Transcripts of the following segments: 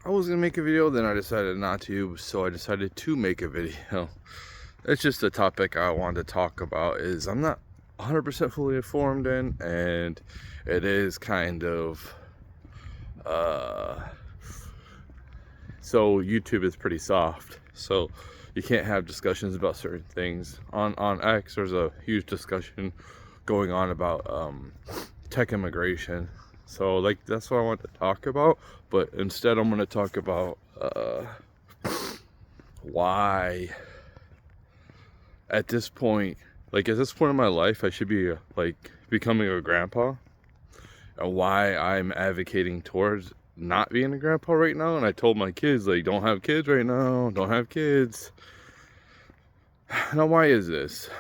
I was gonna make a video, then I decided not to, so I decided to make a video. It's just a topic I wanted to talk about. Is I'm not 100% fully informed in, and it is kind of so YouTube is pretty soft, so you can't have discussions about certain things. On X, there's a huge discussion going on about tech immigration. So like that's what I want to talk about, but instead I'm going to talk about why at this point, like at this point in my life, I should be like becoming a grandpa, and why I'm advocating towards not being a grandpa right now. And I told my kids, like, don't have kids right now, don't have kids. Now why is this?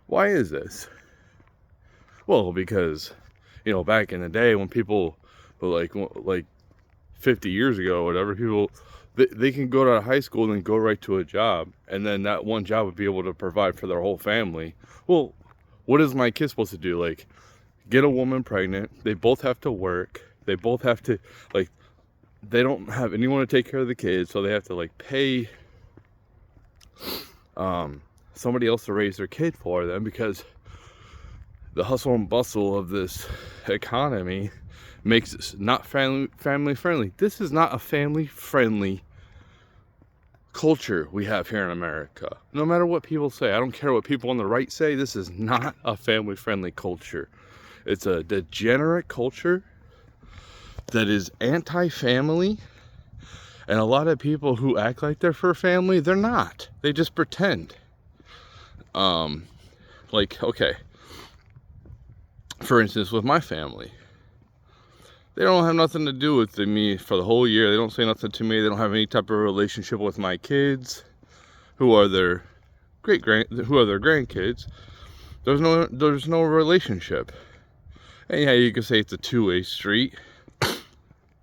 Why is this? Well, because back in the day when people were like 50 years ago or whatever, people they can go to high school and then go right to a job, and then that one job would be able to provide for their whole family. Well, what is my kid supposed to do? Like, get a woman pregnant, they both have to work, they both have to, like, they don't have anyone to take care of the kids, so they have to like pay somebody else to raise their kid for them, because the hustle and bustle of this economy makes it not family friendly. This is not a family friendly culture we have here in America. No matter what people say, I don't care what people on the right say, this is not a family friendly culture. It's a degenerate culture that is anti-family, and a lot of people who act like they're for family, they're not. They just pretend. Like, okay, for instance, with my family, they don't have nothing to do with me for the whole year. They don't say nothing to me. They don't have any type of relationship with my kids, who are their grandkids. There's no relationship. And yeah, you could say it's a two-way street.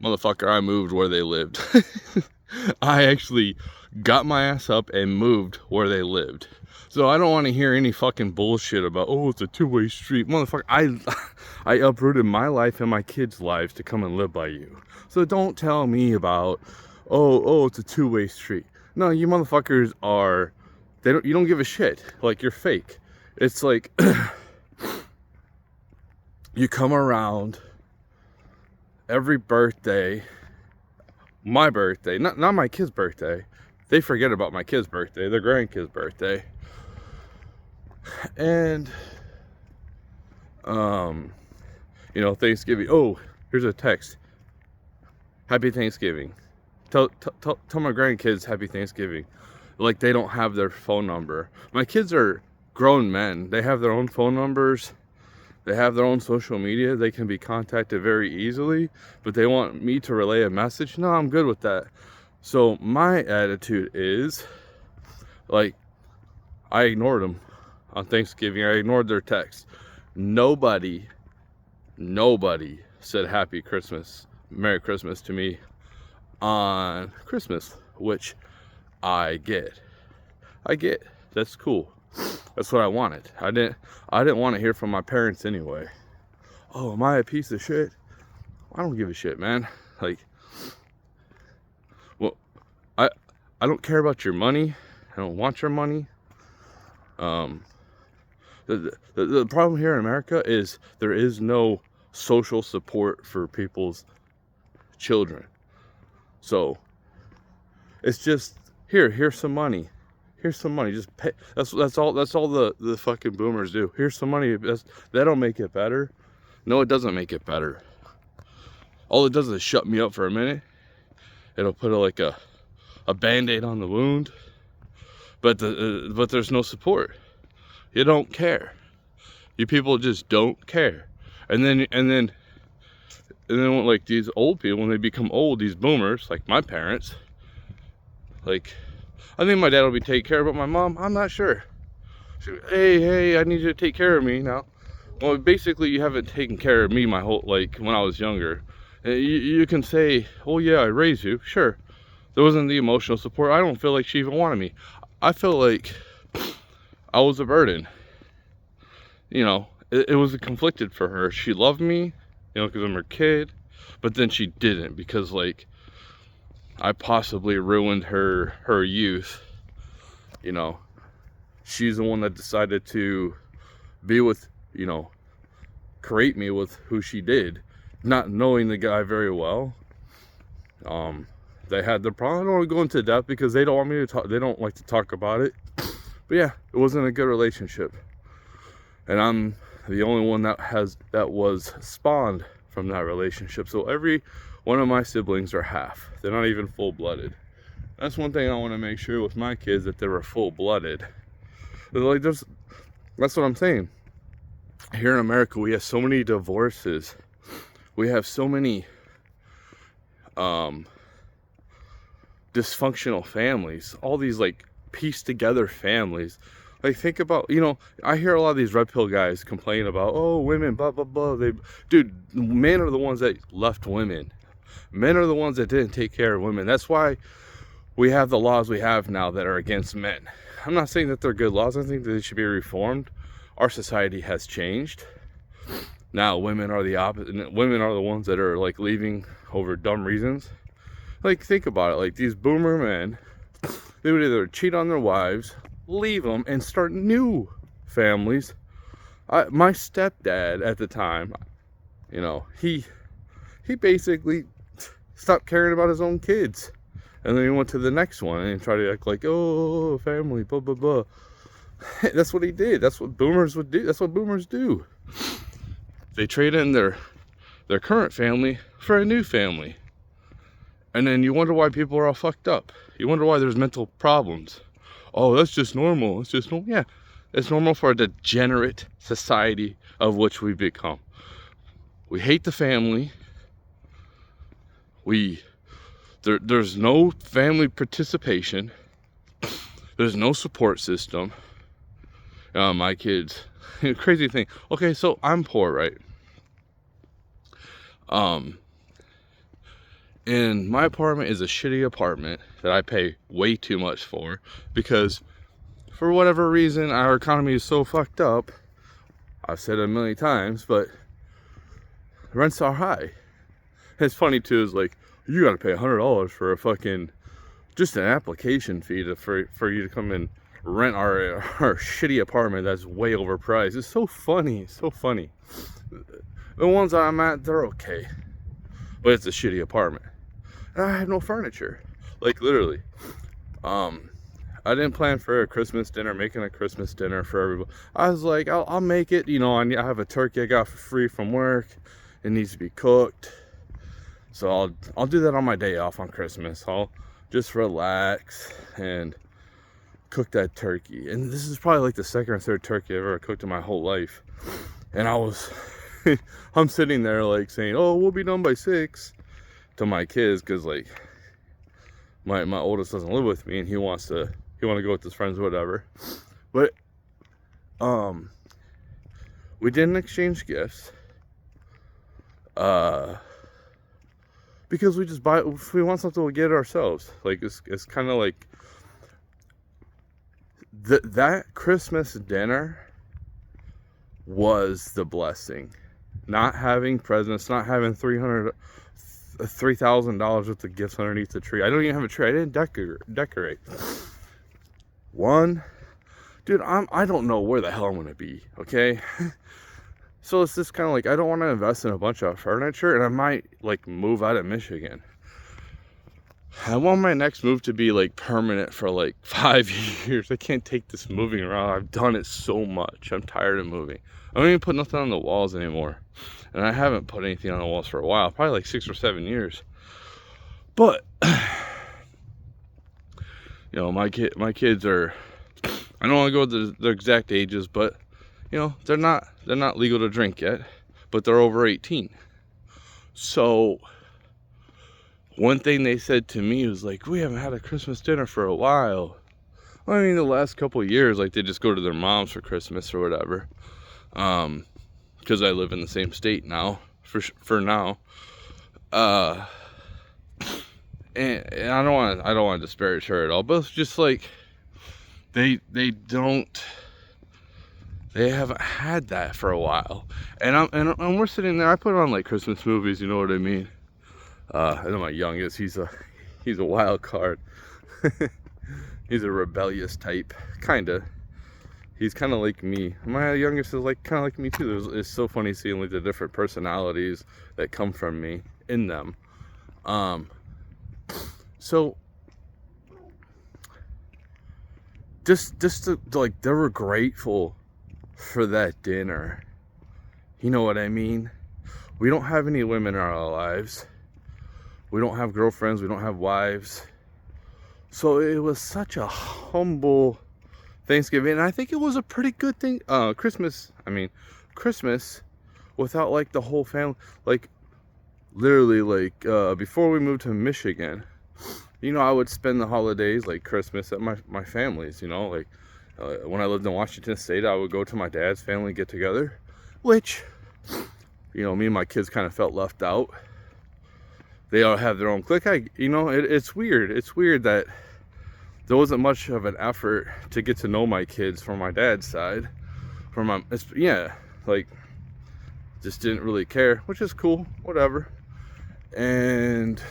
Motherfucker, I moved where they lived. I actually got my ass up and moved where they lived. So I don't want to hear any fucking bullshit about, oh, it's a two-way street. Motherfucker, I uprooted my life and my kids' lives to come and live by you. So don't tell me about, oh, it's a two-way street. No, you motherfuckers are, you don't give a shit. Like, you're fake. It's like, you come around every birthday, my birthday, not my kid's birthday. They forget about my kid's birthday, their grandkid's birthday. And Thanksgiving. Oh, here's a text. Happy Thanksgiving. Tell my grandkids Happy Thanksgiving. Like, they don't have their phone number. My kids are grown men. They have their own phone numbers. They have their own social media. They can be contacted very easily, but they want me to relay a message. No, I'm good with that. So my attitude is, like, I ignored them on Thanksgiving. I ignored their texts. Nobody said Happy Christmas, Merry Christmas to me on Christmas, which I get. That's cool. That's what I wanted. I didn't want to hear from my parents anyway. Oh, am I a piece of shit? I don't give a shit, man. Like, well, I don't care about your money. I don't want your money. The problem here in America is there is no social support for people's children. So it's just, here's some money. Here's some money. Just pay. That's all the fucking boomers do. Here's some money. That don't make it better. No, it doesn't make it better. All it does is shut me up for a minute. It'll put a band-aid on the wound. But there's no support. You don't care. You people just don't care. And then like these old people, when they become old, these boomers, like my parents, like, I think my dad will be taking care of it. But my mom, I'm not sure. Hey, I need you to take care of me now. Well, basically, you haven't taken care of me my whole, like, when I was younger. You can say, oh yeah, I raised you. Sure. There wasn't the emotional support. I don't feel like she even wanted me. I feel like I was a burden. It was conflicted for her. She loved me, because I'm her kid. but then she didn't, because like I possibly ruined her youth. You know, she's the one that decided to be with, you know, create me with who she did, not knowing the guy very well. They had the problem. I don't want to go into depth because they don't want me to talk. They don't like to talk about it. But yeah, it wasn't a good relationship, and I'm the only one that was spawned from that relationship. So every one of my siblings are half. They're not even full-blooded. That's one thing I want to make sure with my kids, that they were full-blooded. Like, that's what I'm saying. Here in America, we have so many divorces. We have so many dysfunctional families. All these like pieced together families. Like, think about, you know, I hear a lot of these red pill guys complain about, oh, women, blah, blah, blah. Dude, men are the ones that left women. Men are the ones that didn't take care of women. That's why we have the laws we have now that are against men. I'm not saying that they're good laws. I think that they should be reformed. Our society has changed. Now women are the opposite. Women are the ones that are like leaving over dumb reasons. Like, think about it. Like, these boomer men, they would either cheat on their wives, leave them, and start new families. My stepdad at the time, you know, he basically stopped caring about his own kids, and then he went to the next one and tried to act like, oh, family, blah blah blah. That's what he did. That's what boomers would do. That's what boomers do. They trade in their current family for a new family, and then you wonder why people are all fucked up. You wonder why there's mental problems. Oh, that's just normal. It's just normal. Yeah, it's normal for a degenerate society of which we've become. We hate the family. There's no family participation. There's no support system. My kids, crazy thing. Okay, so I'm poor, right? And my apartment is a shitty apartment that I pay way too much for, because for whatever reason our economy is so fucked up. I've said it a million times, but rents are high. It's funny too, is like, you gotta pay $100 for a fucking, just an application fee for you to come and rent our shitty apartment that's way overpriced. It's so funny. It's so funny. The ones that I'm at, they're okay, but it's a shitty apartment. And I have no furniture. Like, literally. I didn't plan for a Christmas dinner, making a Christmas dinner for everybody. I was like, I'll make it. You know, I have a turkey I got for free from work. It needs to be cooked. So I'll do that on my day off on Christmas. I'll just relax and cook that turkey. And this is probably like the second or third turkey I've ever cooked in my whole life. And I'm sitting there like saying, oh, we'll be done by 6 to my kids, because like my oldest doesn't live with me, and he want to go with his friends or whatever. But we didn't exchange gifts. Because we just buy, if we want something, we'll get it ourselves. Like, it's kind of like that Christmas dinner was the blessing. Not having presents, not having $3,000 worth of gifts underneath the tree. I don't even have a tree. I didn't decorate. Dude, I don't know where the hell I'm gonna be, okay? So it's just kind of like, I don't want to invest in a bunch of furniture, and I might like move out of Michigan. I want my next move to be like permanent for like 5 years. I can't take this moving around. I've done it so much. I'm tired of moving. I don't even put nothing on the walls anymore. And I haven't put anything on the walls for a while, probably like 6 or 7 years. But you know, my kids are, I don't want to go with the exact ages, but you know, they're not legal to drink yet, but they're over 18. So one thing they said to me was like, we haven't had a Christmas dinner for a while. I mean, the last couple of years, like, they just go to their moms for Christmas or whatever. Because I live in the same state now, for now. And I don't want to disparage her at all, but it's just like, they don't They haven't had that for a while. And we're sitting there. I put on like Christmas movies, you know what I mean? I know my youngest, he's a wild card. He's a rebellious type, kinda. He's kind of like me. My youngest is like kind of like me too. It's so funny seeing like the different personalities that come from me in them. So just to, like, they were grateful for that dinner. You know what I mean? We don't have any women in our lives. We don't have girlfriends. We don't have wives. So it was such a humble Thanksgiving, and I think it was a pretty good thing. Christmas without like the whole family. Like literally, like before we moved to Michigan, you know, I would spend the holidays like Christmas at my family's. You know, like when I lived in Washington State, I would go to my dad's family get together, which, you know, me and my kids kind of felt left out. They all have their own clique. It's weird. It's weird that there wasn't much of an effort to get to know my kids from my dad's side. Just didn't really care, which is cool, whatever. And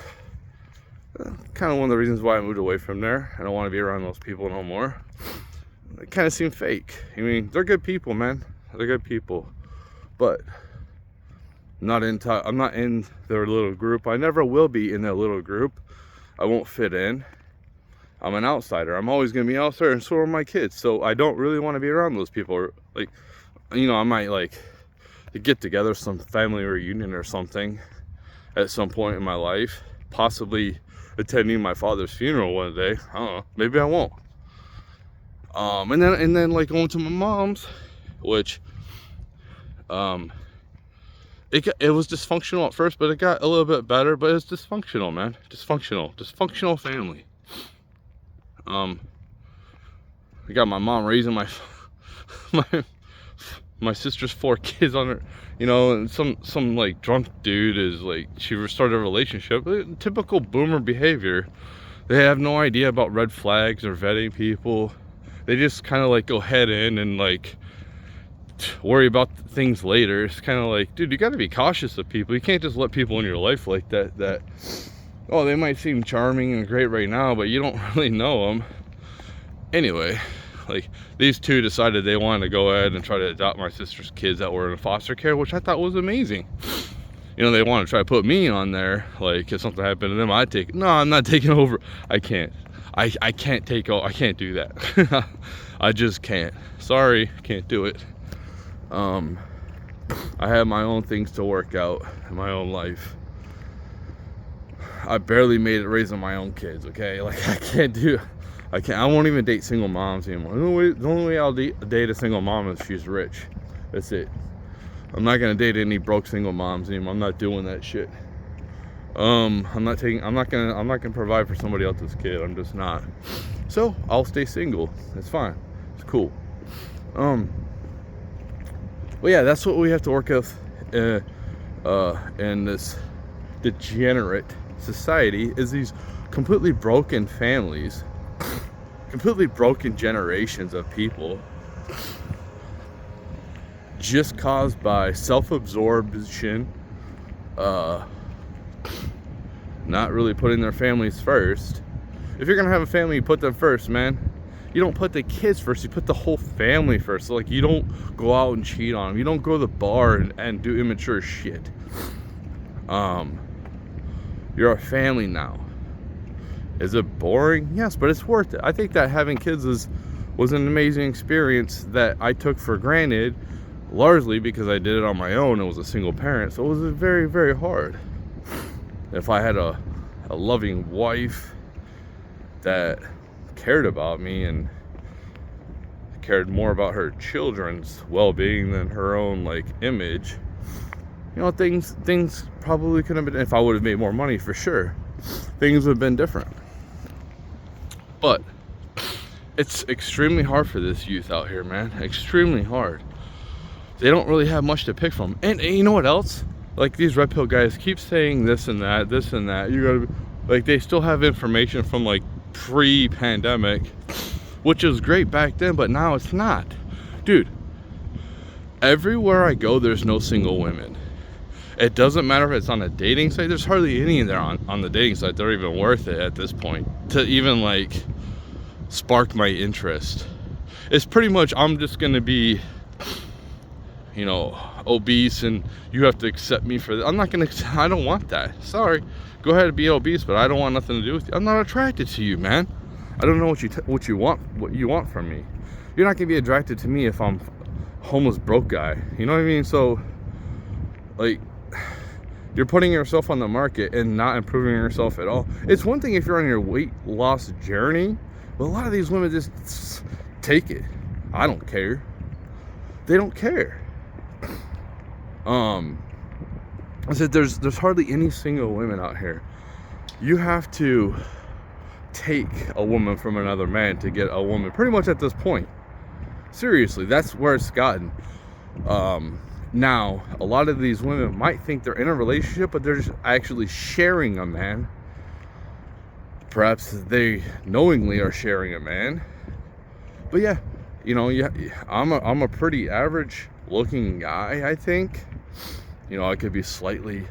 kind of one of the reasons why I moved away from there. I don't want to be around those people no more. It kind of seemed fake. I mean, they're good people, man. They're good people, but I'm not in their little group. I never will be in their little group. I won't fit in. I'm an outsider. I'm always going to be an outsider, and so are my kids. So I don't really want to be around those people. Like, you know, I might like to get together, some family reunion or something at some point in my life. Possibly attending my father's funeral one day. I don't know. Maybe I won't. And then like going to my mom's, which it was dysfunctional at first, but it got a little bit better. But it's dysfunctional, man. Dysfunctional family. I got my mom raising my sister's 4 kids on her, you know, and some like drunk dude is like, she started a relationship. Typical boomer behavior. They have no idea about red flags or vetting people. They just kind of like go head in and like worry about things later. It's kind of like, dude, you got to be cautious of people. You can't just let people in your life like that oh, they might seem charming and great right now, but you don't really know them. Anyway, like, these two decided they wanted to go ahead and try to adopt my sister's kids that were in foster care, which I thought was amazing. You know, they want to try to put me on there, like, if something happened to them, I'd take it. No, I'm not taking over. I can't. I can't take over. I can't do that. I just can't. Sorry, can't do it. I have my own things to work out in my own life. I barely made it raising my own kids, okay? Like, I won't even date single moms anymore. The only way I'll date a single mom is she's rich. That's it. I'm not gonna date any broke single moms anymore. I'm not doing that shit. I'm not gonna provide for somebody else's kid. I'm just not. So I'll stay single. It's fine. It's cool. But yeah, that's what we have to work with in this degenerate society, is these completely broken families, completely broken generations of people, just caused by self-absorption, not really putting their families first. If you're gonna have a family, you put them first, man. You don't put the kids first, you put the whole family first. So, like, you don't go out and cheat on them. You don't go to the bar and do immature shit. You're a family now. Is it boring? Yes, but it's worth it. I think that having kids was an amazing experience that I took for granted, largely because I did it on my own. It was a single parent, so it was very, very hard. If I had a loving wife that cared about me and cared more about her children's well-being than her own, like, image, you know, things probably could have been, if I would have made more money, for sure, things would have been different. But it's extremely hard for this youth out here, man. Extremely hard. They don't really have much to pick from. And you know what else? Like, these red pill guys keep saying this and that. You gotta be, like, they still have information from, like, pre-pandemic, which was great back then, but now it's not. Dude, Everywhere I go, there's no single women. It doesn't matter if it's on a dating site. There's hardly any there on the dating site that are even worth it at this point to even like spark my interest. It's pretty much, I'm just gonna be, you know, obese and you have to accept me for that. I'm not gonna, I don't want that. Sorry, go ahead and be obese, but I don't want nothing to do with you. I'm not attracted to you, man. I don't know what you want from me. You're not gonna be attracted to me if I'm homeless broke guy. You know what I mean? So like, you're putting yourself on the market and not improving yourself at all. It's one thing if you're on your weight loss journey, but a lot of these women just take it. I don't care. They don't care. I said there's hardly any single women out here. You have to take a woman from another man to get a woman, pretty much at this point. Seriously, that's where it's gotten. Now, a lot of these women might think they're in a relationship, but they're just actually sharing a man. Perhaps they knowingly are sharing a man. But yeah, you know, yeah, I'm a pretty average looking guy, I think. You know, I could be slightly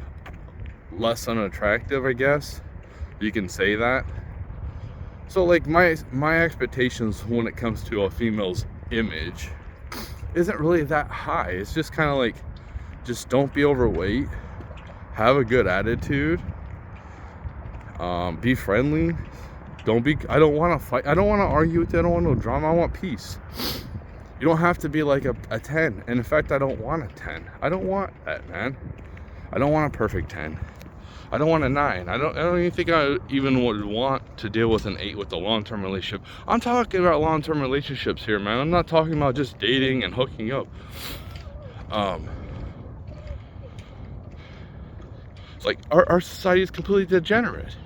less unattractive, I guess. You can say that. So like my expectations when it comes to a female's image isn't really that high. It's just kind of like, just don't be overweight, have a good attitude, be friendly, I don't want to fight, I don't want to argue with you, I don't want no drama, I want peace. You don't have to be like a 10, and in fact I don't want a 10. I don't want that, man. I don't want a perfect 10. I don't want a 9. I don't even think I even would want to deal with an 8 with a long-term relationship. I'm talking about long-term relationships here, man. I'm not talking about just dating and hooking up. It's like our society is completely degenerate.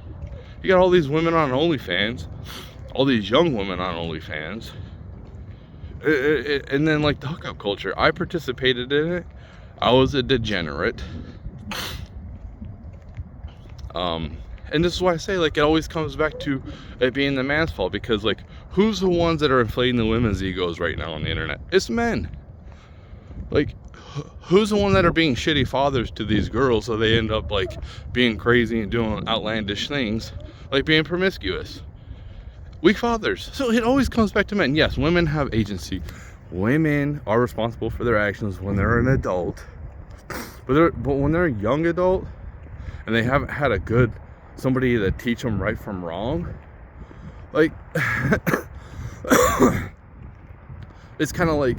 You got all these women on OnlyFans, all these young women on OnlyFans, and then like the hookup culture. I participated in it. I was a degenerate. And this is why I say, like, it always comes back to it being the man's fault, because like, who's the ones that are inflating the women's egos right now on the internet? It's men. Like, who's the one that are being shitty fathers to these girls, so they end up like being crazy and doing outlandish things, like being promiscuous? Weak fathers. So it always comes back to men. Yes, women have agency. Women are responsible for their actions when they're an adult, but when they're a young adult and they haven't had a good somebody to teach them right from wrong, like it's kind of like,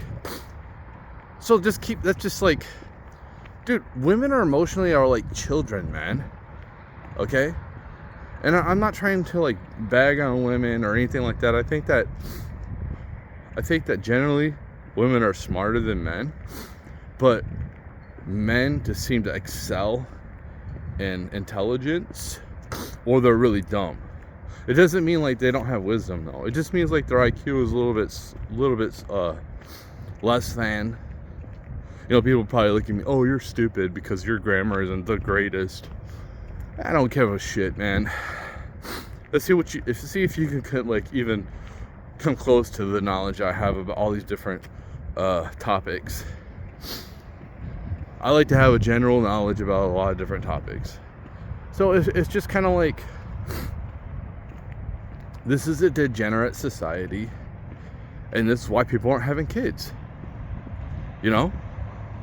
so that's just like, dude, women are emotionally like children, man. Okay? And I'm not trying to like bag on women or anything like that. I think that generally women are smarter than men, but men just seem to excel in intelligence, or they're really dumb. It doesn't mean like they don't have wisdom, though. It just means like their IQ is a little bit less than. You know, people probably look at me, oh, you're stupid because your grammar isn't the greatest. I don't give a shit, man. Let's see if you can like even come close to the knowledge I have about all these different topics. I like to have a general knowledge about a lot of different topics. So it's just kind of like, this is a degenerate society, and this is why people aren't having kids. You know,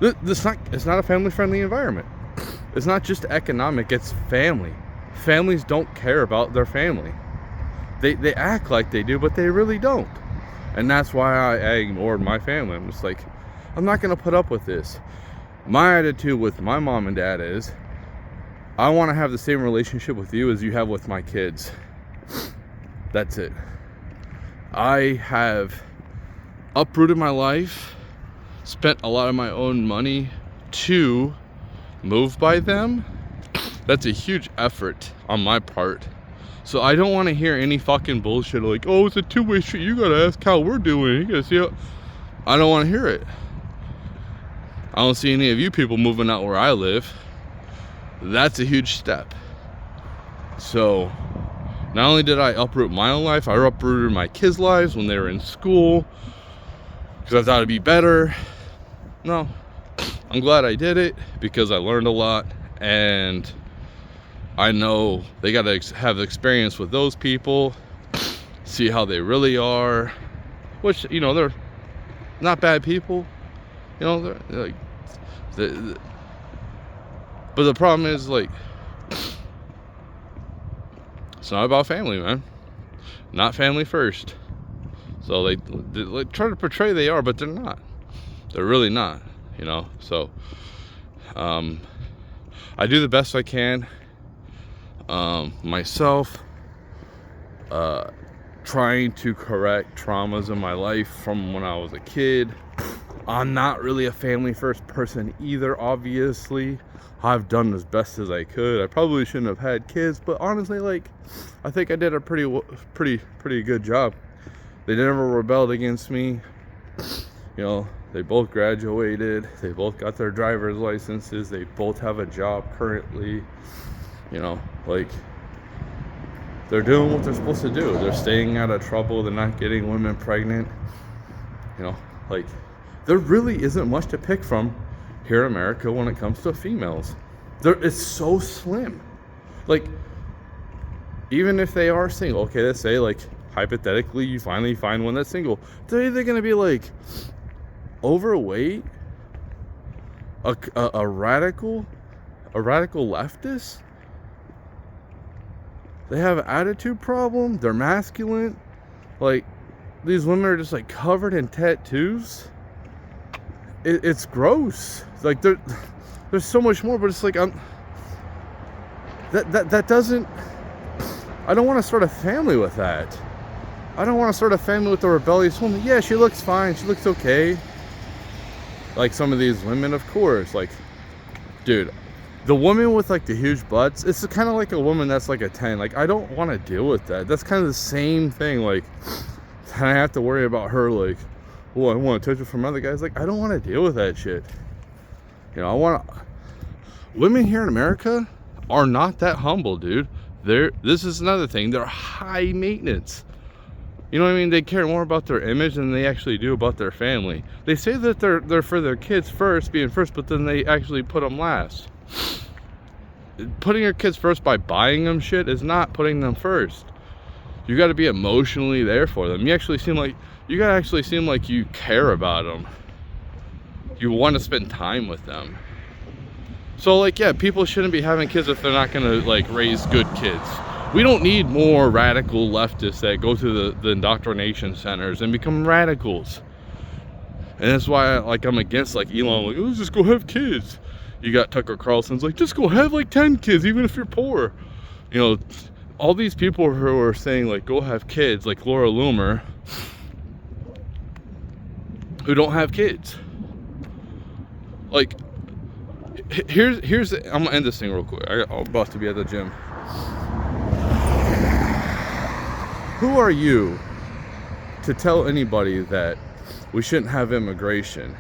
it's not a family-friendly environment. It's not just economic, it's family. Families don't care about their family. They act like they do, but they really don't. And that's why I ignored my family. I'm just like, I'm not gonna put up with this. My attitude with my mom and dad is, I want to have the same relationship with you as you have with my kids. That's it. I have uprooted my life, spent a lot of my own money to move by them. That's a huge effort on my part. So I don't want to hear any fucking bullshit like, oh, it's a two-way street, you gotta ask how we're doing, you gotta see how... I don't want to hear it. I don't see any of you people moving out where I live. That's a huge step. So not only did I uproot my own life, I uprooted my kids' lives when they were in school, because I thought it'd be better. No, I'm glad I did it because I learned a lot, and I know they got to have experience with those people, see how they really are, which, you know, they're not bad people, you know, they're like, but the problem is, like, it's not about family, man. Not family first. So they try to portray they are, but they're not. They're really not, you know. So I do the best I can myself, trying to correct traumas in my life from when I was a kid. I'm not really a family first person either, obviously. I've done as best as I could. I probably shouldn't have had kids, but honestly, like, I think I did a pretty good job. They never rebelled against me. You know, they both graduated. They both got their driver's licenses. They both have a job currently. You know, like, they're doing what they're supposed to do. They're staying out of trouble. They're not getting women pregnant. You know, like, there really isn't much to pick from here in America when it comes to females. It's so slim. Like, even if they are single, okay, let's say, like, hypothetically, you finally find one that's single. They're either going to be, like, overweight, a radical leftist. They have an attitude problem. They're masculine. Like, these women are just, like, covered in tattoos. It's gross. Like, there's so much more, but it's like, that doesn't. I don't want to start a family with that. I don't want to start a family with a rebellious woman. Yeah, she looks fine. She looks okay. Like some of these women, of course. Like, dude, the woman with, like, the huge butts, it's kind of like a woman that's like a 10. Like, I don't want to deal with that. That's kind of the same thing. Like, I have to worry about her, like, oh, I want attention from other guys. Like, I don't want to deal with that shit. You know, women here in America are not that humble, dude. This is another thing. They're high maintenance. You know what I mean? They care more about their image than they actually do about their family. They say that they're for their kids first, being first, but then they actually put them last. Putting your kids first by buying them shit is not putting them first. You got to be emotionally there for them. You gotta actually seem like you care about them. You want to spend time with them. So, like, yeah, people shouldn't be having kids if they're not gonna, like, raise good kids. We don't need more radical leftists that go to the indoctrination centers and become radicals. And that's why, I'm against, like, Elon, like, let's just go have kids. You got Tucker Carlson's like, just go have, like, 10 kids, even if you're poor. You know, all these people who are saying, like, go have kids, like Laura Loomer, who don't have kids. Like, here's I'm gonna end this thing real quick. I'm about to be at the gym. Who are you to tell anybody that we shouldn't have immigration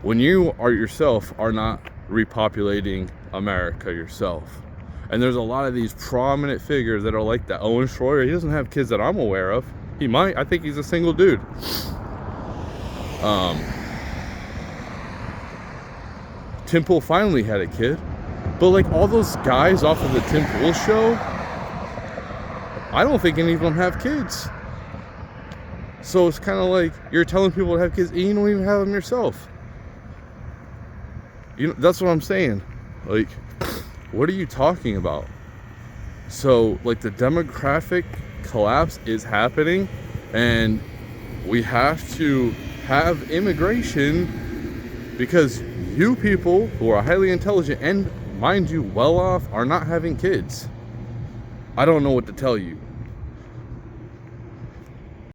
when you yourself are not repopulating America yourself? And there's a lot of these prominent figures that are like that. Owen Schroyer, he doesn't have kids that I'm aware of. He might. I think he's a single dude. Tim Pool finally had a kid. But, like, all those guys off of the Tim Pool show, I don't think any of them have kids. So it's kind of like you're telling people to have kids and you don't even have them yourself. You know, that's what I'm saying. Like, what are you talking about? So, like, the demographic collapse is happening, and we have to have immigration because you people who are highly intelligent and, mind you, well off, are not having kids. I don't know what to tell you.